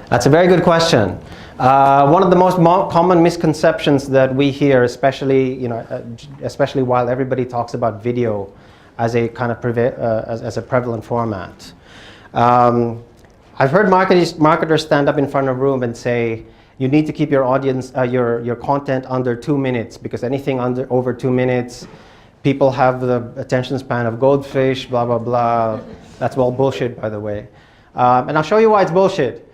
That's a very good question. One of the most common misconceptions that we hear, especially while everybody talks about video as a kind of as a prevalent format. I've heard marketers stand up in front of a room and say, you need to keep your audience, your content under 2 minutes, because anything over 2 minutes, people have the attention span of goldfish, blah, blah, blah. That's all bullshit, by the way. And I'll show you why it's bullshit.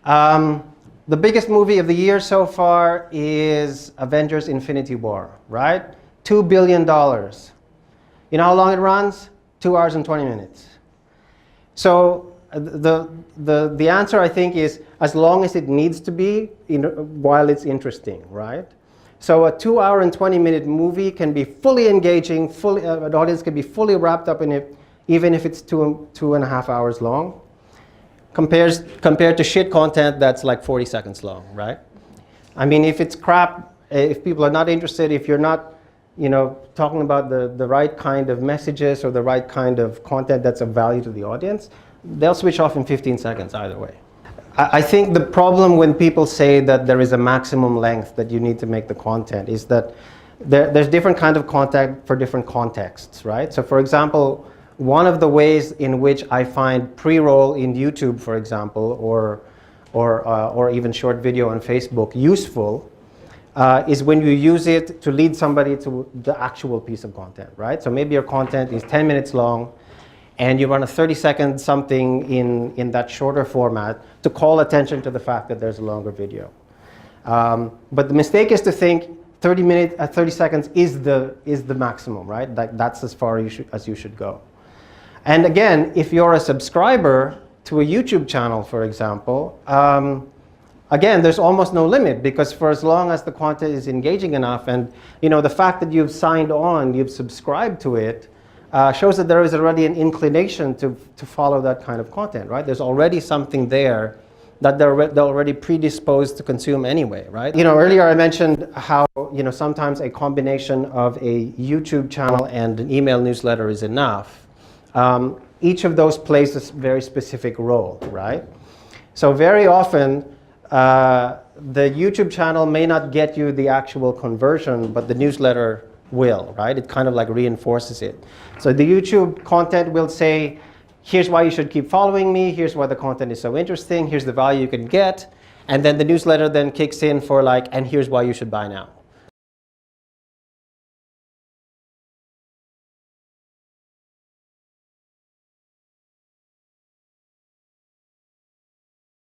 The biggest movie of the year so far is Avengers Infinity War, right? $2 billion. You know how long it runs? 2 hours and 20 minutes. So the answer, I think, is as long as it needs to be, while it's interesting, right? So a 2 hour and 20-minute movie can be fully engaging, an audience can be fully wrapped up in it, even if it's 2.5 hours long, compared to shit content that's like 40 seconds long, right? I mean, if it's crap, if people are not interested, if you're not, talking about the right kind of messages or the right kind of content that's of value to the audience, they'll switch off in 15 seconds either way. I think the problem when people say that there is a maximum length that you need to make the content is that there's different kind of content for different contexts, right? So for example, one of the ways in which I find pre-roll in YouTube, for example, or even short video on Facebook useful is when you use it to lead somebody to the actual piece of content, right? So maybe your content is 10 minutes long, and you run a 30-second something in that shorter format to call attention to the fact that there's a longer video. But the mistake is to think 30 seconds is the maximum, right? That's as far as you should go. And again, if you're a subscriber to a YouTube channel, for example, again, there's almost no limit, because for as long as the content is engaging enough, and the fact that you've signed on, you've subscribed to it, shows that there is already an inclination to follow that kind of content, right? There's already something there that they're already predisposed to consume anyway, right? Earlier I mentioned how, sometimes a combination of a YouTube channel and an email newsletter is enough. Each of those plays a very specific role, right? So very often, the YouTube channel may not get you the actual conversion, but the newsletter will, right? It kind of like reinforces it. So the YouTube content will say, here's why you should keep following me, here's why the content is so interesting, here's the value you can get, and then the newsletter then kicks in for like, and here's why you should buy now.